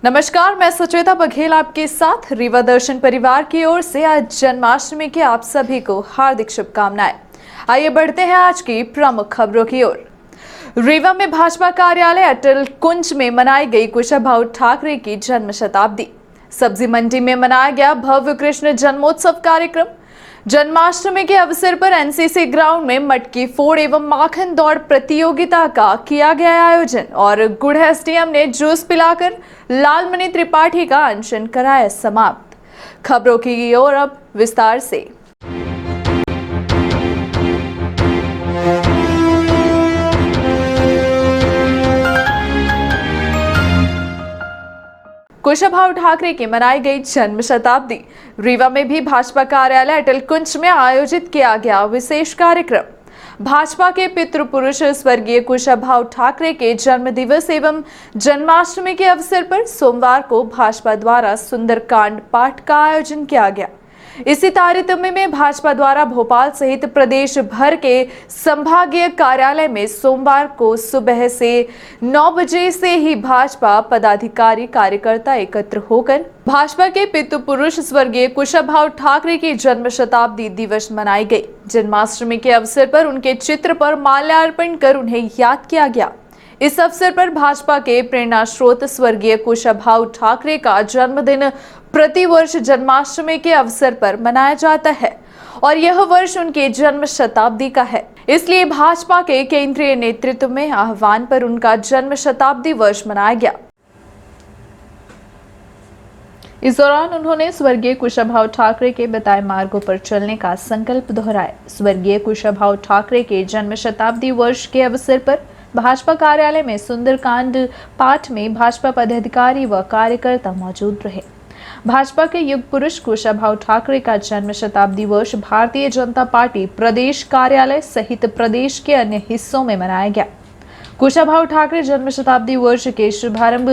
नमस्कार, मैं सुचेता बघेल आपके साथ। रीवा दर्शन परिवार की ओर से आज जन्माष्टमी के आप सभी को हार्दिक शुभकामनाएं। आइए बढ़ते हैं आज की प्रमुख खबरों की ओर। रीवा में भाजपा कार्यालय अटल कुंज में मनाई गई कुशाभाऊ ठाकरे की जन्म शताब्दी। सब्जी मंडी में मनाया गया भव्य कृष्ण जन्मोत्सव कार्यक्रम। जन्माष्टमी के अवसर पर एनसीसी ग्राउंड में मटकी फोड़ एवं माखन दौड़ प्रतियोगिता का किया गया आयोजन और गुड़ एसडीएम ने जूस पिलाकर लालमणि त्रिपाठी का अनशन कराया समाप्त। खबरों की ओर अब विस्तार से। कुशाभाऊ ठाकरे की मनाई गई जन्म शताब्दी। रीवा में भी भाजपा कार्यालय अटल कुंज में आयोजित किया गया विशेष कार्यक्रम। भाजपा के पितृपुरुष स्वर्गीय कुशाभाऊ ठाकरे के जन्म दिवस एवं जन्माष्टमी के अवसर पर सोमवार को भाजपा द्वारा सुंदरकांड पाठ का आयोजन किया गया। इसी तारतम्य में भाजपा द्वारा भोपाल सहित प्रदेश भर के संभागीय कार्यालय में सोमवार को सुबह से 9 बजे से ही भाजपा पदाधिकारी कार्यकर्ता एकत्र होकर भाजपा के पितृपुरुष स्वर्गीय कुशाभाऊ ठाकरे की जन्म शताब्दी दिवस मनाई गई। जन्माष्टमी के अवसर पर उनके चित्र पर माल्यार्पण कर उन्हें याद किया गया। इस अवसर पर भाजपा के प्रेरणा स्रोत स्वर्गीय कुशाभाऊ ठाकरे का जन्मदिन प्रतिवर्ष जन्माष्टमी के अवसर पर मनाया जाता है और यह वर्ष उनके जन्म शताब्दी का है। इसलिए भाजपा के केंद्रीय नेतृत्व में आह्वान पर उनका जन्म शताब्दी वर्ष मनाया गया। इस दौरान उन्होंने स्वर्गीय कुशाभाऊ ठाकरे के बताए मार्गों पर चलने का संकल्प दोहराया। स्वर्गीय कुशाभाऊ ठाकरे के जन्म शताब्दी वर्ष के अवसर पर भाजपा कार्यालय में सुंदरकांड पाठ में भाजपा पदाधिकारी व कार्यकर्ता मौजूद रहे। भाजपा के युग पुरुष कुशाभाऊ ठाकरे का जन्म शताब्दी वर्ष भारतीय जनता पार्टी प्रदेश कार्यालय सहित प्रदेश के अन्य हिस्सों में मनाया गया। कुशाभाऊ ठाकरे जन्म शताब्दी वर्ष के शुभारंभ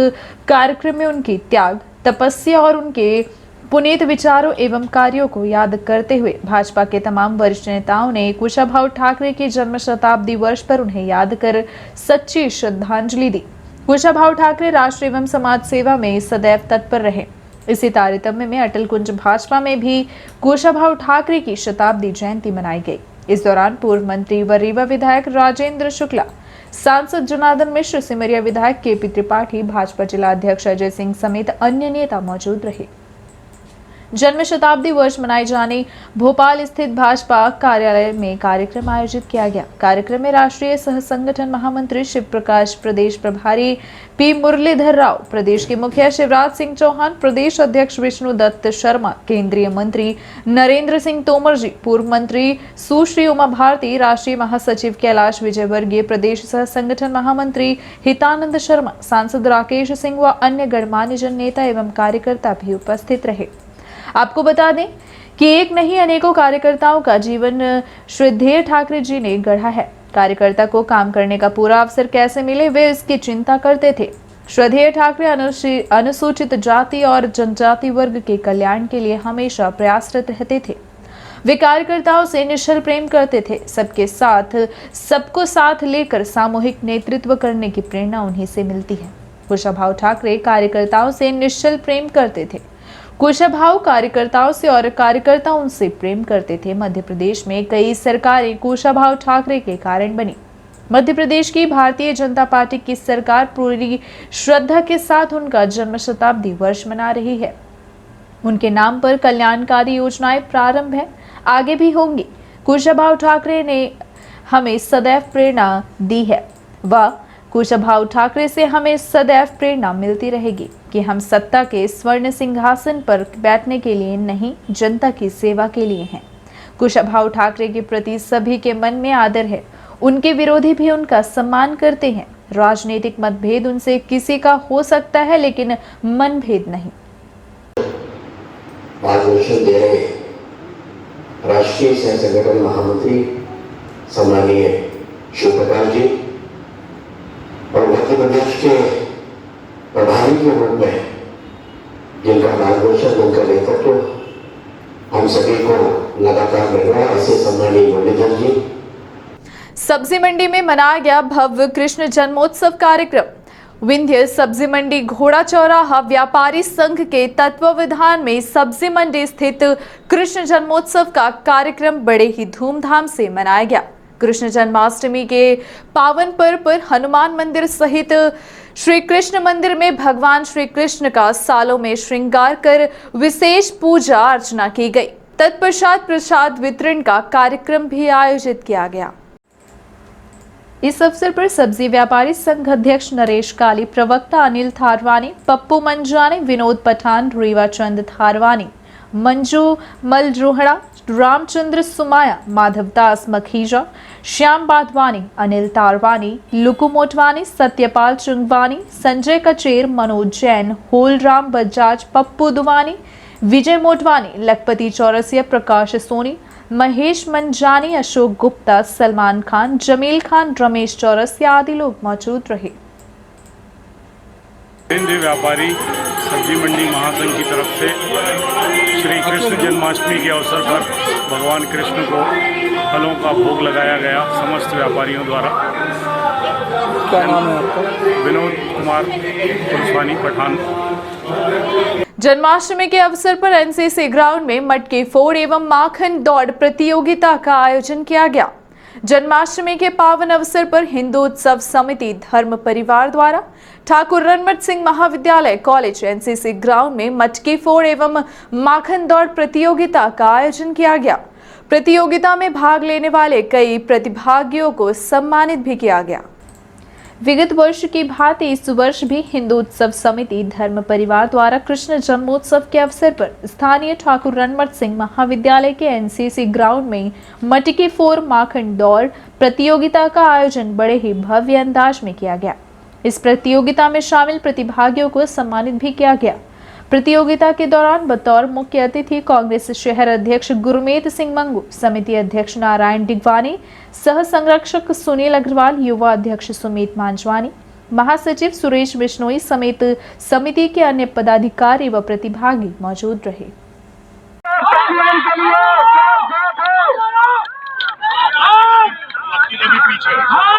कार्यक्रम में उनकी त्याग, तपस्या और उनके पुनीत विचारों एवं कार्यों को याद करते हुए भाजपा के तमाम वरिष्ठ नेताओं ने कुशाभाऊ ठाकरे के जन्म शताब्दी वर्ष पर उन्हें याद कर सच्ची श्रद्धांजलि दी। कुशाभाऊ ठाकरे राष्ट्र एवं समाज सेवा में सदैव तत्पर रहे। इसी तारतम्य में अटल कुंज भाजपा में भी कुशाभाऊ ठाकरे की शताब्दी जयंती मनाई गई। इस दौरान पूर्व मंत्री व रीवा विधायक राजेंद्र शुक्ला, सांसद जनार्दन मिश्र, सिमरिया विधायक केपी त्रिपाठी, भाजपा जिला अध्यक्ष अजय सिंह समेत अन्य नेता मौजूद रहे। जन्म शताब्दी वर्ष मनाए जाने भोपाल स्थित भाजपा कार्यालय में कार्यक्रम आयोजित किया गया। कार्यक्रम में राष्ट्रीय सह संगठन महामंत्री शिव प्रकाश, प्रदेश प्रभारी पी मुरलीधर राव, प्रदेश के मुखिया शिवराज सिंह चौहान, प्रदेश अध्यक्ष विष्णु दत्त शर्मा, केंद्रीय मंत्री नरेंद्र सिंह तोमर जी, पूर्व मंत्री सुश्री उमा भारती, राष्ट्रीय महासचिव कैलाश विजयवर्गीय, प्रदेश सह संगठन महामंत्री हितानंद शर्मा, सांसद राकेश सिंह व अन्य गणमान्य जन नेता एवं कार्यकर्ता भी उपस्थित रहे। आपको बता दें कि एक नहीं अनेकों कार्यकर्ताओं का जीवन श्रद्धेय ठाकरे जी ने गढ़ा है। कार्यकर्ता को काम करने का पूरा अवसर कैसे मिले, वे इसकी चिंता करते थे। श्रद्धेय ठाकरे अनुसूचित जाति और जनजाति वर्ग के कल्याण के लिए हमेशा प्रयासरत रहते थे। वे कार्यकर्ताओं से निश्चल प्रेम करते थे। सबके साथ सबको साथ लेकर सामूहिक नेतृत्व करने की प्रेरणा उन्हीं से मिलती है। कुशाभाऊ ठाकरे कार्यकर्ताओं से निश्चल प्रेम करते थे। कुशाभाऊ कार्यकर्ताओं से और कार्यकर्ता उनसे प्रेम करते थे। मध्य प्रदेश में कई सरकारें कुशाभाऊ ठाकरे के कारण बनी। मध्य प्रदेश की भारतीय जनता पार्टी की सरकार पूरी श्रद्धा के साथ उनका जन्म शताब्दी वर्ष मना रही है। उनके नाम पर कल्याणकारी योजनाएं प्रारंभ है, आगे भी होंगी। कुशाभाऊ ठाकरे ने हमें सदैव प्रेरणा दी है व कुशाभाऊ ठाकरे से हमें सदैव प्रेरणा मिलती रहेगी कि हम सत्ता के स्वर्ण सिंहासन पर बैठने के लिए नहीं, जनता की सेवा के लिए हैं। कुशाभाऊ ठाकरे के प्रति सभी के मन में आदर है। उनके विरोधी भी उनका सम्मान करते हैं। राजनीतिक मतभेद उनसे किसी का हो सकता है, लेकिन मनभेद नहीं। मार्गदर्शन दे रहे राष्ट्रीय सह संगठन महामंत्री सम्मानीय शिव प्रकाश जी और मध्य प्रदेश के प्रभारी के रूप में जिनका मार्गदर्शन, उनका नेतृत्व हम सभी को लगातार मिल रहा है, ऐसे सम्मानीय मुरलीधर जी। सब्जी मंडी में मनाया गया भव्य कृष्ण जन्मोत्सव कार्यक्रम। विंध्य सब्जी मंडी घोड़ा चौराहा व्यापारी संघ के तत्वावधान में सब्जी मंडी स्थित कृष्ण जन्मोत्सव का कार्यक्रम बड़े ही धूमधाम से मनाया गया। कृष्ण जन्माष्टमी के पावन पर्व पर हनुमान मंदिर सहित श्री कृष्ण मंदिर में भगवान श्री कृष्ण का सालों में श्रृंगार कर विशेष पूजा अर्चना की गई। तत्पश्चात प्रसाद वितरण का कार्यक्रम भी आयोजित किया गया। इस अवसर पर सब्जी व्यापारी संघ अध्यक्ष नरेश काली, प्रवक्ता अनिल थारवानी, पप्पू मंजानी, विनोद पठान, रीवा चंद थारवानी, मंजू मलरोहड़ा, रामचंद्र सुमाया, माधवदास मखीजा, श्याम बाधवानी, अनिल तारवानी, लुकु मोटवानी, सत्यपाल चुंगवानी, संजय कचेर, मनोज जैन, होलराम बजाज, पप्पू दुवानी, विजय मोटवानी, लखपति चौरसिया, प्रकाश सोनी, महेश मंजानी, अशोक गुप्ता, सलमान खान, जमील खान, रमेश चौरसिया आदि लोग मौजूद रहे। हिंदी व्यापारी सब्जी मंडी महासंघ की तरफ से श्री कृष्ण जन्माष्टमी के अवसर पर भगवान कृष्ण को फलों का भोग लगाया गया समस्त व्यापारियों द्वारा। क्या नाम है आपका? विनोद कुमार पुरस्वानी पठान। जन्माष्टमी के अवसर पर एनसीसी ग्राउंड में मटके फोड़ एवं माखन दौड़ प्रतियोगिता का आयोजन किया गया। जन्माष्टमी के पावन अवसर पर हिंदू उत्सव समिति धर्म परिवार द्वारा ठाकुर रणमत सिंह महाविद्यालय कॉलेज एनसीसी ग्राउंड में मटके फोड़ एवं माखन दौड़ प्रतियोगिता का आयोजन किया गया। प्रतियोगिता में भाग लेने वाले कई प्रतिभागियों को सम्मानित भी किया गया। विगत वर्ष की भांति इस वर्ष भी हिंदू उत्सव समिति धर्म परिवार द्वारा कृष्ण जन्मोत्सव के अवसर पर स्थानीय ठाकुर रणमत सिंह महाविद्यालय के एनसीसी ग्राउंड में मटके फोड़ माखन दौड़ प्रतियोगिता का आयोजन बड़े ही भव्य अंदाज में किया गया। इस प्रतियोगिता में शामिल प्रतिभागियों को सम्मानित भी किया गया। प्रतियोगिता के दौरान बतौर मुख्य अतिथि कांग्रेस शहर अध्यक्ष गुरमीत सिंह मंगू, समिति अध्यक्ष नारायण डिगवानी, सह संरक्षक सुनील अग्रवाल, युवा अध्यक्ष सुमित मांजवानी, महासचिव सुरेश बिश्नोई समेत समिति के अन्य पदाधिकारी व प्रतिभागी मौजूद रहे।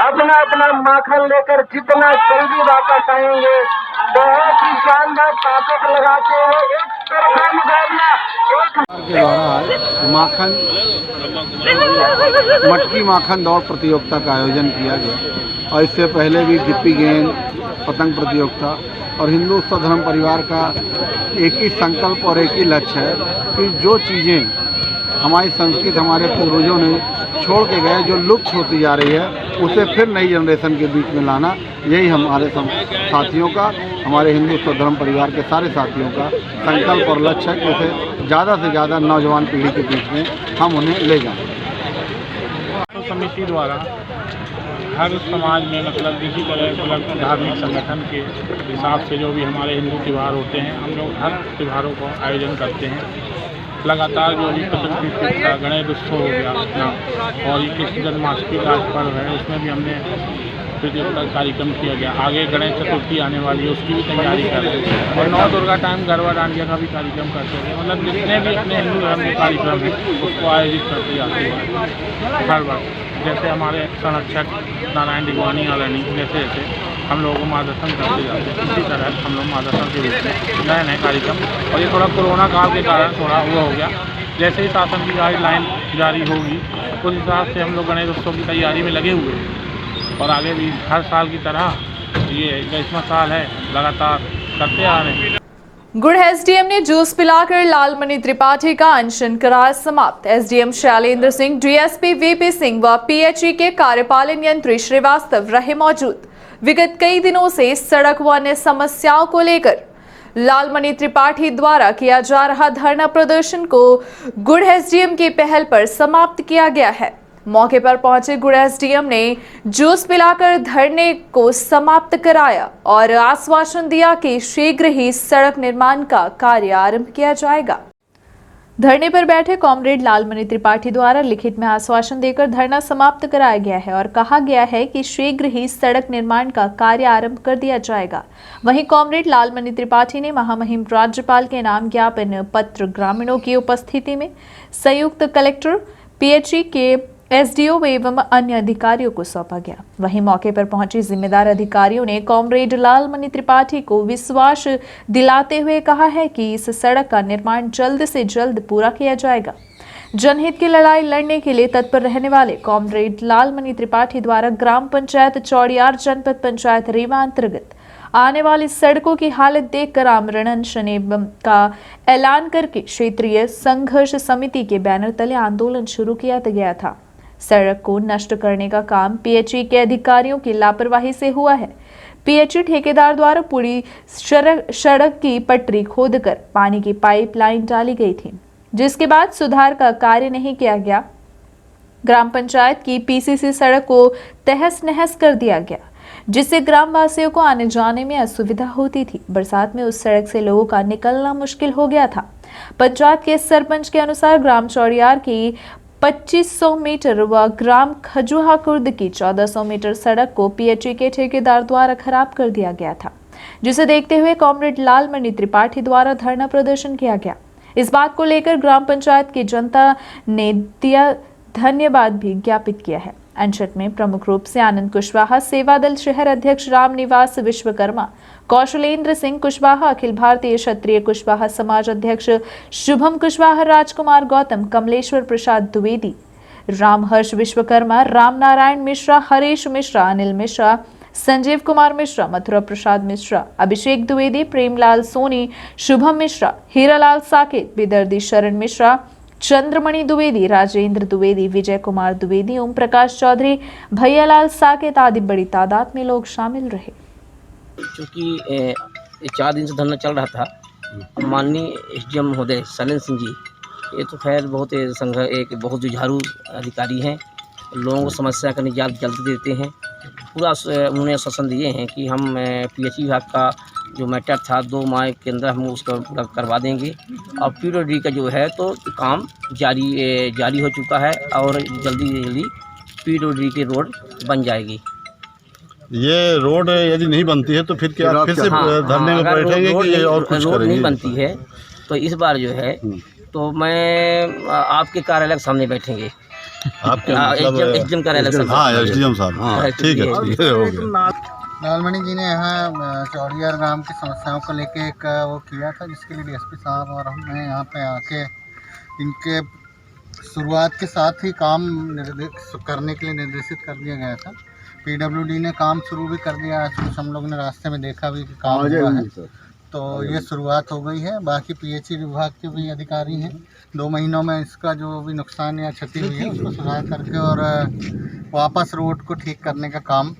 अपना अपना माखन लेकर जितना जल्दी वापस आएंगे, बहुत ही शानदार ताकत लगाते हुए एक तरफा मुकाबला के द्वारा माखन मटकी माखन दौड़ प्रतियोगिता का आयोजन किया गया और इससे पहले भी गिप्पी गेंद, पतंग प्रतियोगिता और हिंदू उत्सव धर्म परिवार का एक ही संकल्प और एक ही लक्ष्य है कि जो चीज़ें हमारी संस्कृति हमारे पूर्वजों ने छोड़ के गए, जो लुप्त होती जा रही है, उसे फिर नई जनरेशन के बीच में लाना, यही हमारे साथियों का, हमारे हिंदू उत्सव धर्म परिवार के सारे साथियों का संकल्प और लक्ष्य है कि उसे ज़्यादा से ज़्यादा नौजवान पीढ़ी के बीच में हम उन्हें ले जाएं। समिति द्वारा हर समाज में मतलब इसी तरह मतलब धार्मिक संगठन के हिसाब से जो भी हमारे हिंदू त्यौहार होते हैं, हम लोग हर त्योहारों को आयोजन करते हैं। लगातार जो भी पतंग प्रतियोगिता, गणेश उत्सव हो गया अपना, और ये कृष्ण जन्माष्टमी का पर्व है, उसमें भी हमने प्रतियोगिता कार्यक्रम किया गया। आगे गणेश चतुर्थी आने वाली है, उसकी भी तैयारी कर रहे हैं और नौ दुर्गा टाइम गरबा डांडिया का भी कार्यक्रम करते हैं। मतलब जितने भी अपने हिंदू धर्म के कार्यक्रम हैं उसको आयोजित करते जाते हैं हर वर्ष। जैसे हमारे संरक्षक नारायण डिगवानी आदरणी जैसे जैसे हम लोगों को मार्गदर्शन करते जाते हैं, इसी तरह हम लोग मार्गदर्शन के रूप में नए नए कार्यक्रम, और ये थोड़ा कोरोना काल के कारण थोड़ा वो हो गया। जैसे ही शासन की गाइडलाइन जारी होगी उस हिसाब से हम लोग गणेश उत्सव की तैयारी में लगे हुए हैं और आगे भी हर साल की तरह ये 21वां साल है, लगातार करते आ रहे हैं। गुड़ एसडीएम ने जूस पिलाकर लालमणि त्रिपाठी का अनशन कराया समाप्त। SDM Shailendra Singh, DSP VP Singh व पीएचई के कार्यपालन यंत्री श्रीवास्तव रहे मौजूद। विगत कई दिनों से सड़क व अन्य समस्याओं को लेकर लालमणि त्रिपाठी द्वारा किया जा रहा धरना प्रदर्शन को गुड़ एसडीएम की पहल पर समाप्त किया गया है। मौके पर पहुंचे गुड़ एसडीएम ने जूस पिलाकर धरने को समाप्त कराया और आश्वासन दिया कि शीघ्र ही सड़क निर्माण का कार्य आरंभ किया जाएगा। धरने पर बैठे कॉमरेड लालमणि त्रिपाठी द्वारा लिखित में आश्वासन देकर धरना समाप्त कराया गया है और कहा गया है कि शीघ्र ही सड़क निर्माण का कार्य आरंभ कर दिया जाएगा। वहीं कॉमरेड लालमणि त्रिपाठी ने महामहिम राज्यपाल के नाम ज्ञापन पत्र ग्रामीणों की उपस्थिति में संयुक्त कलेक्टर, पीएचई के एसडीओ एवं अन्य अधिकारियों को सौंपा गया। वहीं मौके पर पहुंचे जिम्मेदार अधिकारियों ने कॉमरेड लालमणि त्रिपाठी को विश्वास दिलाते हुए कहा है कि इस सड़क का निर्माण जल्द से जल्द पूरा किया जाएगा। जनहित की लड़ाई लड़ने के लिए तत्पर रहने वाले कॉमरेड लालमणि त्रिपाठी द्वारा ग्राम पंचायत चौड़ियार जनपद पंचायत रीवा अंतर्गत आने वाली सड़कों की हालत देखकर आमरण अनशन का ऐलान करके क्षेत्रीय संघर्ष समिति के बैनर तले आंदोलन शुरू किया गया था। सड़क को नष्ट करने का काम पीएचई के अधिकारियों की लापरवाही से हुआ है। पीएचई ठेकेदार द्वारा पूरी सड़क की पटरी खोदकर पानी की पाइपलाइन डाली गई थी, जिसके बाद सुधार का कार्य नहीं किया गया। ग्राम पंचायत की पीसीसी सड़क को तहस नहस कर दिया गया, जिससे ग्रामवासियों को आने जाने में असुविधा होती थी। बरसात में उस सड़क से लोगों का निकलना मुश्किल हो गया था। पंचायत के सरपंच के अनुसार ग्राम चौड़ियार की 2500 मीटर व ग्राम खजुहा खुर्द की 1400 मीटर सड़क को पीएचई के ठेकेदार द्वारा खराब कर दिया गया था, जिसे देखते हुए कॉमरेड लालमणि त्रिपाठी द्वारा धरना प्रदर्शन किया गया। इस बात को लेकर ग्राम पंचायत की जनता ने दिया धन्यवाद भी ज्ञापित किया है। अनशन में प्रमुख रूप से आनंद कुशवाहा, सेवा दल शहर अध्यक्ष राम निवास विश्वकर्मा, कौशलेंद्र सिंह कुशवाहा, अखिल भारतीय क्षत्रिय कुशवाहा समाज अध्यक्ष शुभम कुशवाहा, राजकुमार गौतम, कमलेश्वर प्रसाद द्विवेदी, रामहर्ष विश्वकर्मा, राम नारायण मिश्रा, हरीश मिश्रा, अनिल मिश्रा, संजीव कुमार मिश्रा, मथुरा प्रसाद मिश्रा, अभिषेक द्विवेदी, प्रेमलाल सोनी, शुभम मिश्रा, हीरालाल साकेत, बेदर्दी शरण मिश्रा, चंद्रमणि द्विवेदी, राजेंद्र द्विवेदी, विजय कुमार द्विवेदी, ओम प्रकाश चौधरी, भैयालाल साकेत आदि बड़ी तादाद में लोग शामिल रहे। चूँकि 4 दिन से धरना चल रहा था, माननीय एसडीएम महोदय शैलेंद्र सिंह जी, ये तो खैर बहुत एक बहुत जुझारू अधिकारी हैं, लोगों को समस्या का निजात जल्दी देते हैं। पूरा उन्होंने आश्वासन दिए हैं कि हम पीएचई विभाग का जो मैटर था 2 माह के अंदर हम उसका पूरा करवा देंगे। और पीडब्ल्यूडी का जो है तो काम जारी हो चुका है और जल्दी पीडब्ल्यूडी की रोड बन जाएगी। ये रोड यदि नहीं बनती है तो फिर क्या फिर से धरने में बैठेंगे कि और कुछ रोड करेंगे? नहीं बनती है तो इस बार जो है तो मैं आपके कार्यालय के सामने बैठेंगे। आपके एसडीएम कार्यालय से। हाँ, एसडीएम साहब, हाँ ठीक है, हो गया। लालमणि जी ने यहाँ चौड़ियार ग्राम की समस्याओं को लेके एक वो किया था, जिसके लिए डीएसपी साहब और हमने यहाँ पे आके इनके शुरुआत के साथ ही काम करने के लिए निर्देशित कर दिया गया था। पीडब्ल्यूडी ने काम शुरू भी कर दिया, आज कुछ हम लोग ने रास्ते में देखा भी कि काम हुआ है, तो ये शुरुआत हो गई है। बाकी पीएचई विभाग के भी अधिकारी हैं, 2 महीनों में इसका जो भी नुकसान या क्षति हुई है उसको सुधार करके और वापस रोड को ठीक करने का काम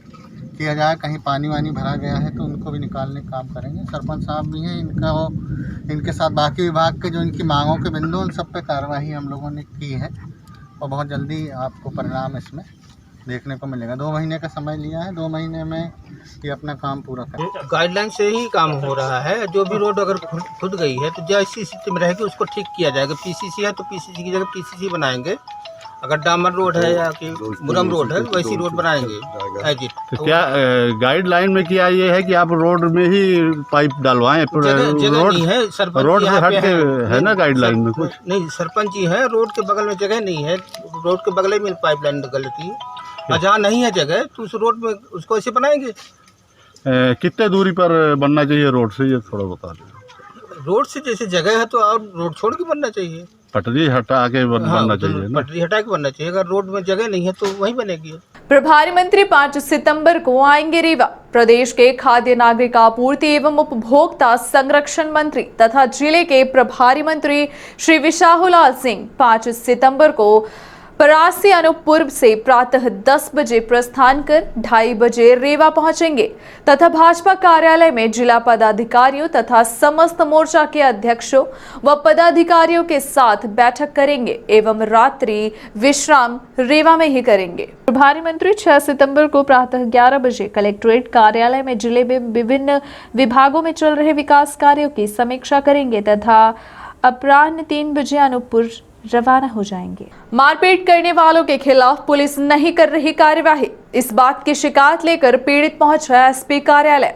किया जाए। कहीं पानी वानी भरा गया है तो उनको भी निकालने का काम करेंगे। सरपंच साहब भी हैं, इनके साथ बाकी विभाग के जो इनकी मांगों के बिंदु उन सब पे कार्रवाई हम लोगों ने की है और बहुत जल्दी आपको परिणाम इसमें देखने को मिलेगा। 2 महीने का समय लिया है, 2 महीने में ये अपना काम पूरा करें। गाइडलाइन से ही काम हो रहा है। जो भी रोड अगर खुद गई है तो जैसी स्थिति में रहेगी उसको ठीक किया जाएगा। पीसीसी है तो पीसीसी की जगह पीसीसी बनाएंगे। अगर डामर रोड है या कि मुरम रोड है वैसी रोड बनाएंगे। तो क्या गाइडलाइन में किया ये है कि आप रोड में ही पाइप डलवाएं? जगह नहीं है, सरपंच रोड से हट के है ना गाइडलाइन में कुछ नहीं। सरपंच जी है, रोड के बगल में जगह नहीं है, रोड के बगल में पाइपलाइन गलती है। जहाँ नहीं है जगह तो उस रोड में उसको ऐसे बनाएंगे। कितने दूरी पर बनना चाहिए रोड से, ये थोड़ा बता दें। रोड से जैसे जगह है तो और रोड छोड़ के बनना चाहिए, पटरी हटा के बनना चाहिए ना? पटरी हटा के बनना चाहिए। अगर रोड में जगह नहीं है तो वहीं बनेगी। प्रभारी मंत्री 5 सितंबर को आएंगे रीवा। प्रदेश के खाद्य नागरिक आपूर्ति एवं उपभोक्ता संरक्षण मंत्री तथा जिले के प्रभारी मंत्री श्री विशाहुलाल सिंह 5 सितंबर को परासी अनूपपुर से प्रातः 10 बजे प्रस्थान कर 2:30 बजे रेवा पहुंचेंगे तथा भाजपा कार्यालय में जिला पदाधिकारियों तथा समस्त मोर्चा के अध्यक्षों व पदाधिकारियों के साथ बैठक करेंगे एवं रात्रि विश्राम रेवा में ही करेंगे। प्रभारी मंत्री 6 सितंबर को प्रातः 11 बजे कलेक्ट्रेट कार्यालय में जिले में विभिन्न विभागों में चल रहे विकास कार्यों की समीक्षा करेंगे तथा अपराह्न 3 बजे अनूपपुर रवाना हो जाएंगे। मारपीट करने वालों के खिलाफ पुलिस नहीं कर रही कार्यवाही, इस बात की शिकायत लेकर पीड़ित पहुंचा एसपी कार्यालय।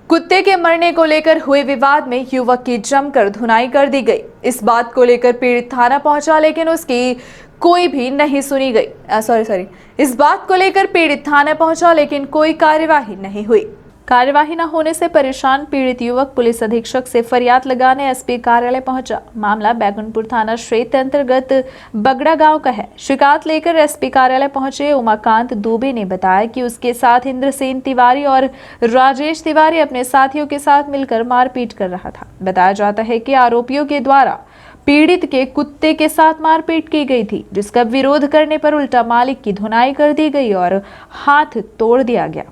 कुत्ते के मरने को लेकर हुए विवाद में युवक की जमकर धुनाई कर दी गई। इस बात को लेकर पीड़ित थाना पहुंचा, लेकिन उसकी कोई भी नहीं सुनी गई। इस बात को लेकर पीड़ित थाने पहुंचा, लेकिन कोई कार्यवाही नहीं हुई। कार्यवाही न होने से परेशान पीड़ित युवक पुलिस अधीक्षक से फरियाद लगाने एसपी कार्यालय पहुंचा। मामला बैकुंठपुर थाना क्षेत्र अंतर्गत बगड़ा गांव का है। शिकायत लेकर एसपी कार्यालय पहुंचे उमाकांत दुबे ने बताया कि उसके साथ इंद्रसेन तिवारी और राजेश तिवारी अपने साथियों के साथ मिलकर मारपीट कर रहा था। बताया जाता है कि आरोपियों के द्वारा पीड़ित के कुत्ते के साथ मारपीट की गई थी, जिसका विरोध करने पर उल्टा मालिक की धुनाई कर दी गई और हाथ तोड़ दिया गया।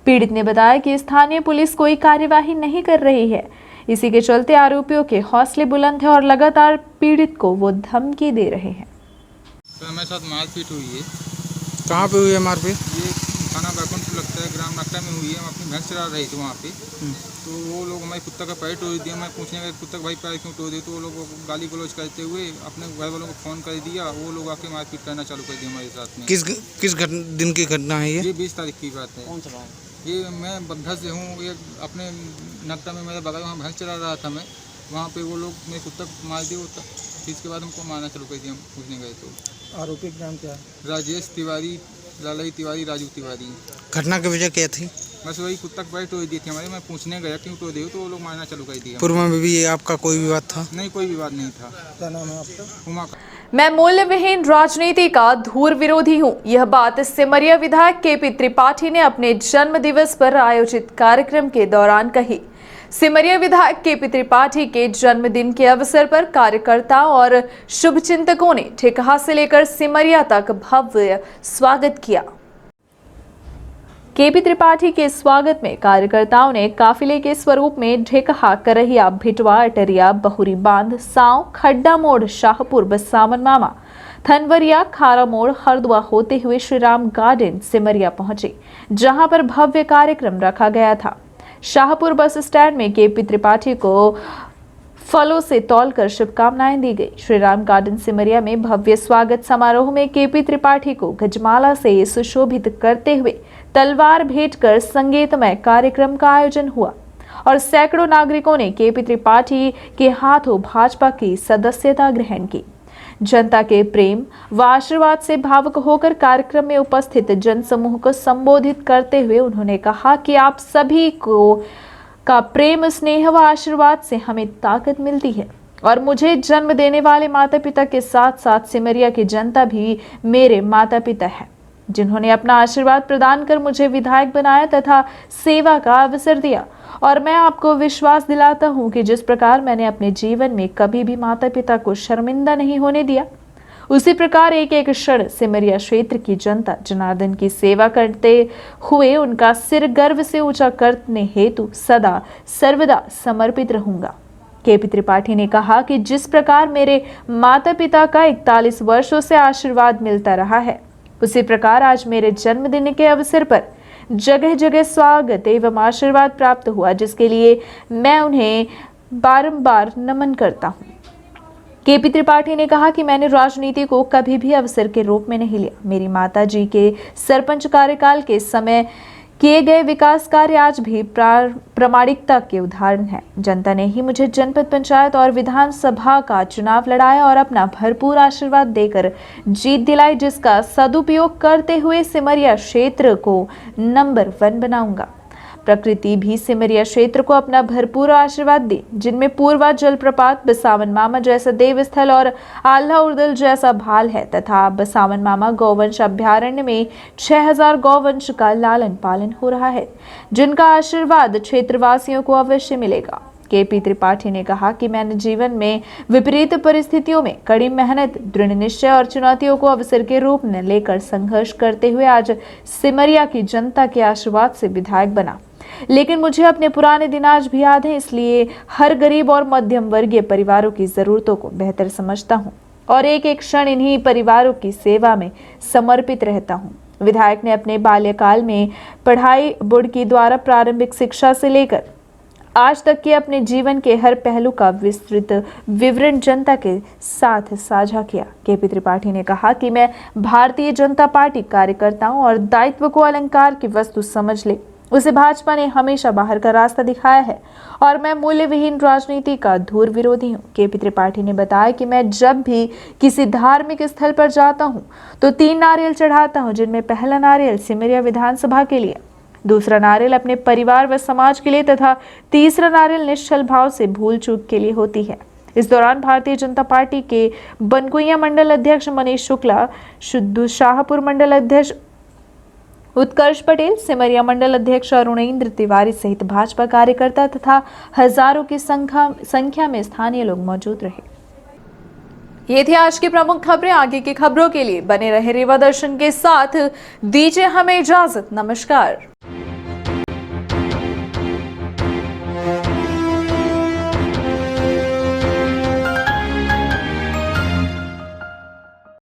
पीड़ित ने बताया कि स्थानीय पुलिस कोई कार्यवाही नहीं कर रही है। इसी के चलते आरोपियों के हौसले बुलंद हैं और लगातार पीड़ित को वो धमकी दे रहे हैं। तो हमारे साथ मारपीट हुई है। कहाँ पे हुई है मारपीट? ये थाना बैकुंठपुर लगता है, ग्राम नक्टा में हुई है। हम अपनी भैंस चरा रहे थे वहाँ पे, तो वो लोग हमारे कुत्ता का पैर तोड़ दिया। मैं पूछने गया कुत्ता का भाई पैर क्यों तोड़ दिया, तो वो लोग गाली गलौज करते हुए अपने घर वालों को फ़ोन कर दिया। वो लोग आके मारपीट करना चालू कर दिया हमारे साथ में। किस दिन की घटना है ये 20 तारीख की बात है। कौन सा गाँव? ये मैं बद्धा से हूँ। ये अपने नक्टा में मेरा बगल, वहाँ भैंस चरा रहा था मैं। वहाँ पे वो लोग मेरे कुत्ता मार दिए। फिर इसके बाद हमको मारना चालू कर दिया। हम पूछने गए तो आरोपी का नाम क्या है? राजेश तिवारी, लालई तिवारी, राजू तिवारी। घटना की वजह क्या थी? बस वही कुत्ता का पैर तोड़ दी थी हमारे। मैं पूछने गया क्यों तोड़ दी, तो वो लोग मारना चालू कर दिया। पूर्व में भी आपका कोई विवाद था? नहीं, कोई विवाद नहीं था। क्या नाम है आपका? उमाकांत। मैं मूल्य विहीन राजनीति का धूर विरोधी हूं। यह बात सिमरिया विधायक केपी त्रिपाठी ने अपने जन्म दिवस पर आयोजित कार्यक्रम के दौरान कही। सिमरिया विधायक केपी त्रिपाठी के जन्मदिन के अवसर पर कार्यकर्ताओं और शुभचिंतकों ने ठेकहा से लेकर सिमरिया तक भव्य स्वागत किया। केपी त्रिपाठी के स्वागत में कार्यकर्ताओं ने काफिले के स्वरूप में ढेकहा, करहिया, भिटवा, अटरिया, बहुरी बांध, साव, खड्डा मोड़, शाहपुर, बसावन मामा, थनवरिया, खारा मोड़, हरदुआ होते हुए श्री राम गार्डन सिमरिया पहुंचे, जहां पर भव्य कार्यक्रम रखा गया था। शाहपुर बस स्टैंड में केपी त्रिपाठी को फलों से तौलकर शुभकामनाएं दी गई। श्री राम गार्डन सिमरिया में भव्य स्वागत समारोह में केपी त्रिपाठी को गजमाला से सुशोभित करते हुए तलवार भेंट कर संगीतमय कार्यक्रम का आयोजन हुआ और सैकड़ों नागरिकों ने केपी त्रिपाठी के हाथों भाजपा की सदस्यता ग्रहण की। जनता के प्रेम व आशीर्वाद से भावुक होकर कार्यक्रम में उपस्थित जनसमूह को संबोधित करते हुए उन्होंने कहा कि आप सभी का प्रेम, स्नेह व आशीर्वाद से हमें ताकत मिलती है और मुझे जन्म देने वाले माता पिता के साथ साथ सिमरिया की जनता भी मेरे माता पिता है, जिन्होंने अपना आशीर्वाद प्रदान कर मुझे विधायक बनाया तथा सेवा का अवसर दिया। और मैं आपको विश्वास दिलाता हूं कि जिस प्रकार मैंने अपने जीवन में कभी भी माता पिता को शर्मिंदा नहीं होने दिया, उसी प्रकार एक एक क्षण सिमरिया क्षेत्र की जनता जनार्दन की सेवा करते हुए उनका सिर गर्व से ऊंचा करने हेतु सदा सर्वदा समर्पित रहूंगा। केपी त्रिपाठी ने कहा कि जिस प्रकार मेरे माता पिता का 41 वर्षों से आशीर्वाद मिलता रहा है, उसी प्रकार आज मेरे जन्मदिन के अवसर पर जगह जगह स्वागत एवं आशीर्वाद प्राप्त हुआ, जिसके लिए मैं उन्हें बारंबार नमन करता हूं। केपी त्रिपाठी ने कहा कि मैंने राजनीति को कभी भी अवसर के रूप में नहीं लिया। मेरी माता जी के सरपंच कार्यकाल के समय किए गए विकास कार्य आज भी प्रामाणिकता के उदाहरण हैं। जनता ने ही मुझे जनपद पंचायत और विधानसभा का चुनाव लड़ाया और अपना भरपूर आशीर्वाद देकर जीत दिलाई, जिसका सदुपयोग करते हुए सिमरिया क्षेत्र को नंबर 1 बनाऊंगा। प्रकृति भी सिमरिया क्षेत्र को अपना भरपूर आशीर्वाद दे, जिनमें पूर्वा जलप्रपात, बसावन मामा जैसा देवस्थल और आल्हा उर्दल जैसा भाल है तथा बसावन मामा गौवंश अभ्यारण्य में 6000 गौवंश का लालन पालन हो रहा है, जिनका आशीर्वाद क्षेत्रवासियों को अवश्य मिलेगा। केपी त्रिपाठी ने कहा कि मैंने जीवन में विपरीत परिस्थितियों में कड़ी मेहनत, दृढ़ निश्चय और चुनौतियों को अवसर के रूप में लेकर संघर्ष करते हुए आज सिमरिया की जनता के आशीर्वाद से विधायक बना। लेकिन मुझे अपने पुराने दिन आज भी याद हैं, इसलिए हर गरीब और मध्यम वर्गीय परिवारों की जरूरतों को बेहतर समझता हूं और एक एक क्षण इन्हीं परिवारों की सेवा में समर्पित रहता हूं। विधायक ने अपने बाल्यकाल में पढ़ाई बोर्ड की द्वारा प्रारंभिक शिक्षा से लेकर आज तक के अपने जीवन के हर पहलू का विस्तृत विवरण जनता के साथ साझा किया। केपी त्रिपाठी ने कहा कि मैं भारतीय जनता पार्टी कार्यकर्ताओं और दायित्व को अलंकार की वस्तु समझ ले उसे भाजपा ने हमेशा बाहर का रास्ता दिखाया है और मैं मूल्य विहीन राजनीति का धूर विरोधी हूं। केपी त्रिपाठी ने बताया कि मैं जब भी किसी धार्मिक स्थल पर जाता हूं तो 3 नारियल चढ़ाता हूं, जिनमें पहला नारियल सिमरिया विधानसभा के लिए, दूसरा नारियल अपने परिवार व समाज के लिए तथा तीसरा नारियल निश्चल भाव से भूल चूक के लिए होती है। इस दौरान भारतीय जनता पार्टी के बनकुइया मंडल अध्यक्ष मनीष शुक्ला, शाहपुर मंडल अध्यक्ष उत्कर्ष पटेल, सिमरिया मंडल अध्यक्ष अरुणेंद्र तिवारी सहित भाजपा कार्यकर्ता तथा हजारों की संख्या में स्थानीय लोग मौजूद रहे। ये थी आज की प्रमुख खबरें। आगे की खबरों के लिए बने रहे रीवा दर्शन के साथ। दीजिए हमें इजाजत। नमस्कार।